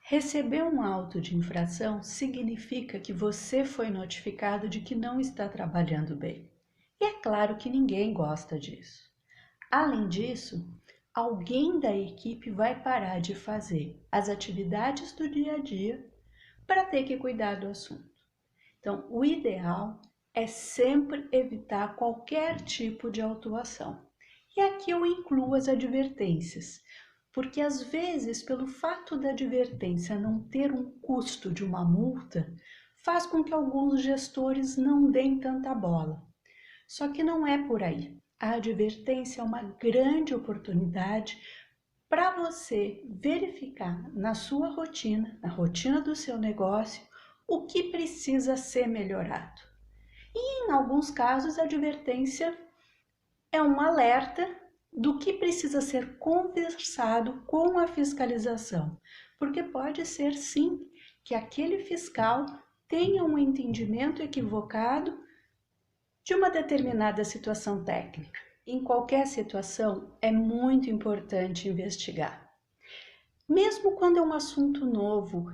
Receber um auto de infração significa que você foi notificado de que não está trabalhando bem. E é claro que ninguém gosta disso. Além disso, alguém da equipe vai parar de fazer as atividades do dia a dia para ter que cuidar do assunto. Então, o ideal é sempre evitar qualquer tipo de autuação. E aqui eu incluo as advertências, porque às vezes, pelo fato da advertência não ter um custo de uma multa, faz com que alguns gestores não deem tanta bola. Só que não é por aí. A advertência é uma grande oportunidade para você verificar na sua rotina, na rotina do seu negócio, o que precisa ser melhorado. E em alguns casos, a advertência é um alerta do que precisa ser conversado com a fiscalização, porque pode ser sim que aquele fiscal tenha um entendimento equivocado de uma determinada situação técnica. Em qualquer situação, é muito importante investigar. Mesmo quando é um assunto novo,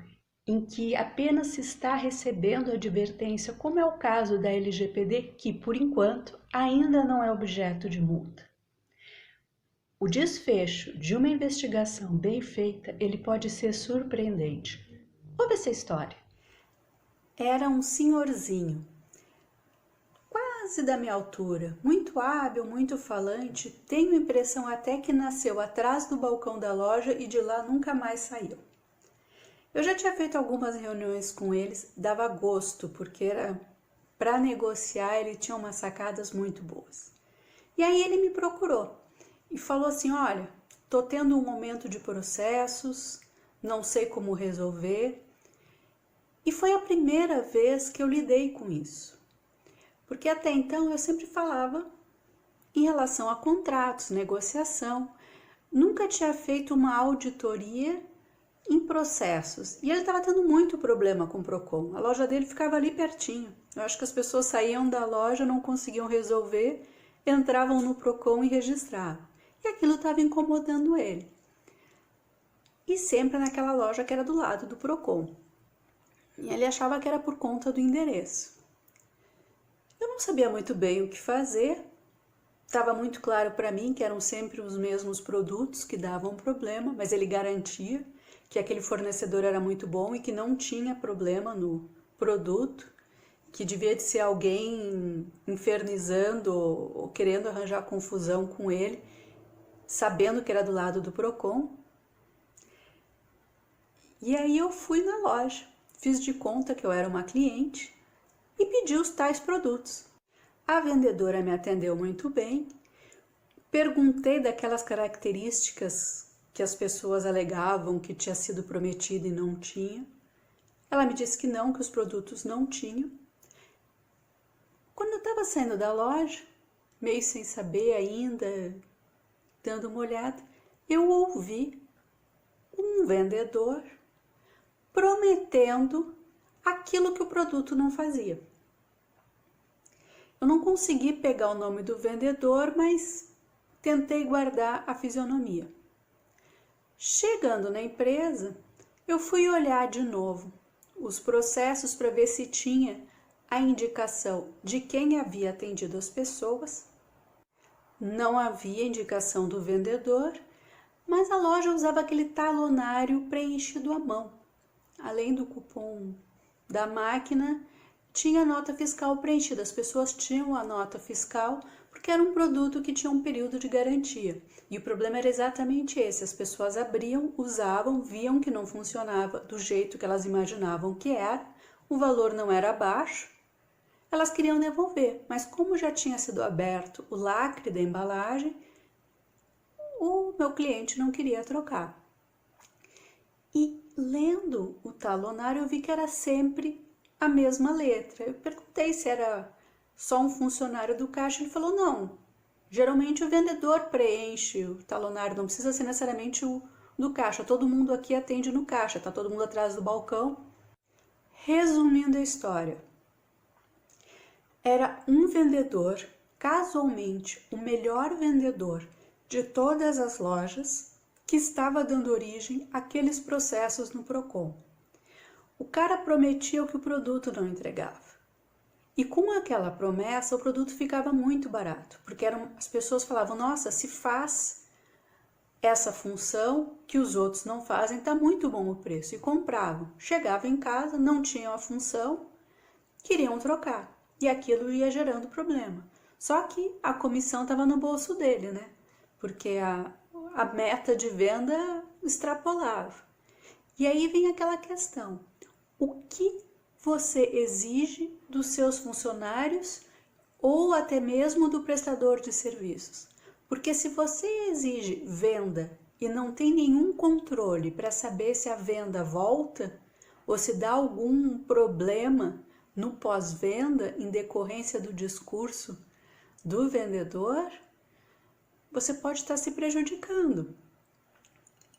em que apenas se está recebendo advertência, como é o caso da LGPD, que por enquanto ainda não é objeto de multa. O desfecho de uma investigação bem feita, ele pode ser surpreendente. Ouve essa história. Era um senhorzinho, quase da minha altura, muito hábil, muito falante, tenho impressão até que nasceu atrás do balcão da loja e de lá nunca mais saiu. Eu já tinha feito algumas reuniões com eles, dava gosto, porque era para negociar, ele tinha umas sacadas muito boas. E aí ele me procurou e falou assim: olha, tô tendo um momento de processos, não sei como resolver. E foi a primeira vez que eu lidei com isso, porque até então eu sempre falava em relação a contratos, negociação, nunca tinha feito uma auditoria em processos. E ele estava tendo muito problema com o Procon. A loja dele ficava ali pertinho. Eu acho que as pessoas saíam da loja, não conseguiam resolver, entravam no Procon e registravam. E aquilo estava incomodando ele. E sempre naquela loja que era do lado do Procon. E ele achava que era por conta do endereço. Eu não sabia muito bem o que fazer. Estava muito claro para mim que eram sempre os mesmos produtos que davam problema, mas ele garantia que aquele fornecedor era muito bom e que não tinha problema no produto, que devia de ser alguém infernizando ou querendo arranjar confusão com ele, sabendo que era do lado do Procon. E aí eu fui na loja, fiz de conta que eu era uma cliente e pedi os tais produtos. A vendedora me atendeu muito bem, perguntei daquelas características que as pessoas alegavam que tinha sido prometido e não tinha. Ela me disse que não, que os produtos não tinham. Quando eu estava saindo da loja, meio sem saber ainda, dando uma olhada, eu ouvi um vendedor prometendo aquilo que o produto não fazia. Eu não consegui pegar o nome do vendedor, mas tentei guardar a fisionomia. Chegando na empresa, eu fui olhar de novo os processos para ver se tinha a indicação de quem havia atendido as pessoas. Não havia indicação do vendedor, mas a loja usava aquele talonário preenchido à mão. Além do cupom da máquina, tinha a nota fiscal preenchida. As pessoas tinham a nota fiscal porque era um produto que tinha um período de garantia. E o problema era exatamente esse: as pessoas abriam, usavam, viam que não funcionava do jeito que elas imaginavam que era, o valor não era baixo, elas queriam devolver, mas como já tinha sido aberto o lacre da embalagem, o meu cliente não queria trocar. E lendo o talonário eu vi que era sempre a mesma letra. Eu perguntei se era só um funcionário do caixa, ele falou não, geralmente o vendedor preenche o talonário, não precisa ser necessariamente o do caixa, todo mundo aqui atende no caixa, tá todo mundo atrás do balcão. Resumindo a história, era um vendedor, casualmente o melhor vendedor de todas as lojas, que estava dando origem àqueles processos no Procon. O cara prometia o que o produto não entregava. E com aquela promessa, o produto ficava muito barato, porque as pessoas falavam, nossa, se faz essa função que os outros não fazem, está muito bom o preço. E compravam. Chegavam em casa, não tinham a função, queriam trocar. E aquilo ia gerando problema. Só que a comissão estava no bolso dele, né? Porque a meta de venda extrapolava. E aí vem aquela questão, o que você exige dos seus funcionários ou até mesmo do prestador de serviços? Porque se você exige venda e não tem nenhum controle para saber se a venda volta ou se dá algum problema no pós-venda em decorrência do discurso do vendedor, você pode estar se prejudicando.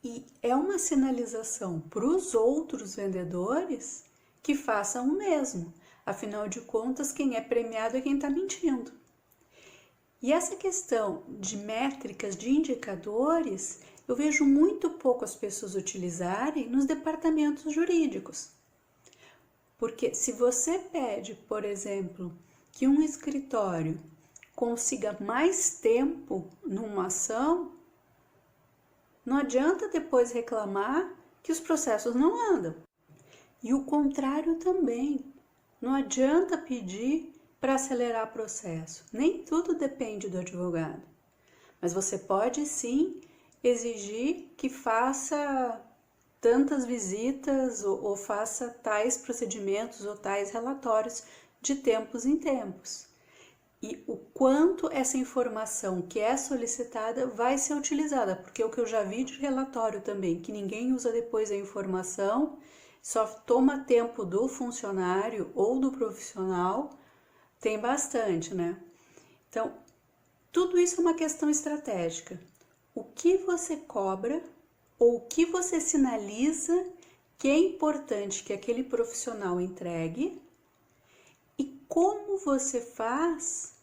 E é uma sinalização para os outros vendedores que façam o mesmo. Afinal de contas, quem é premiado é quem está mentindo. E essa questão de métricas, de indicadores, eu vejo muito pouco as pessoas utilizarem nos departamentos jurídicos. Porque se você pede, por exemplo, que um escritório consiga mais tempo numa ação, não adianta depois reclamar que os processos não andam. E o contrário também. Não adianta pedir para acelerar o processo. Nem tudo depende do advogado. Mas você pode sim exigir que faça tantas visitas ou faça tais procedimentos ou tais relatórios de tempos em tempos. E o quanto essa informação que é solicitada vai ser utilizada, porque o que eu já vi de relatório também, que ninguém usa depois a informação, só toma tempo do funcionário ou do profissional, tem bastante, né? Então, tudo isso é uma questão estratégica. O que você cobra ou o que você sinaliza que é importante que aquele profissional entregue e como você faz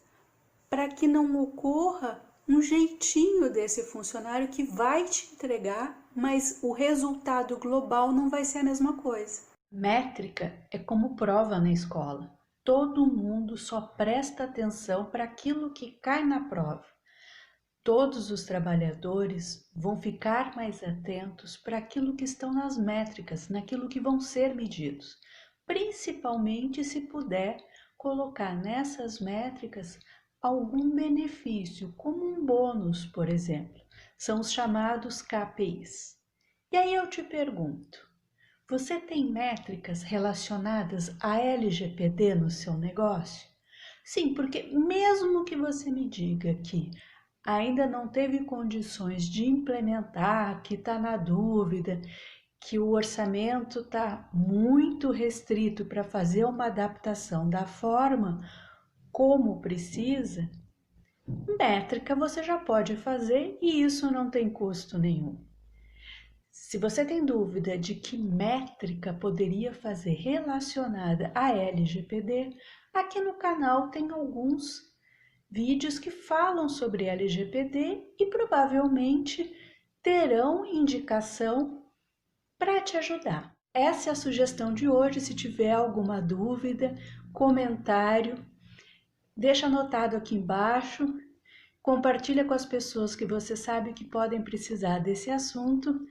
para que não ocorra um jeitinho desse funcionário que vai te entregar, mas o resultado global não vai ser a mesma coisa. Métrica é como prova na escola. Todo mundo só presta atenção para aquilo que cai na prova. Todos os trabalhadores vão ficar mais atentos para aquilo que estão nas métricas, naquilo que vão ser medidos, principalmente se puder colocar nessas métricas algum benefício, como um bônus, por exemplo. São os chamados KPIs. E aí eu te pergunto, você tem métricas relacionadas à LGPD no seu negócio? Sim, porque mesmo que você me diga que ainda não teve condições de implementar, que está na dúvida, que o orçamento está muito restrito para fazer uma adaptação da forma como precisa, métrica você já pode fazer e isso não tem custo nenhum. Se você tem dúvida de que métrica poderia fazer relacionada à LGPD, aqui no canal tem alguns vídeos que falam sobre LGPD e provavelmente terão indicação para te ajudar. Essa é a sugestão de hoje. Se tiver alguma dúvida, comentário, deixa anotado aqui embaixo, compartilha com as pessoas que você sabe que podem precisar desse assunto,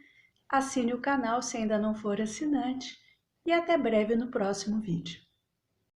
assine o canal se ainda não for assinante e até breve no próximo vídeo.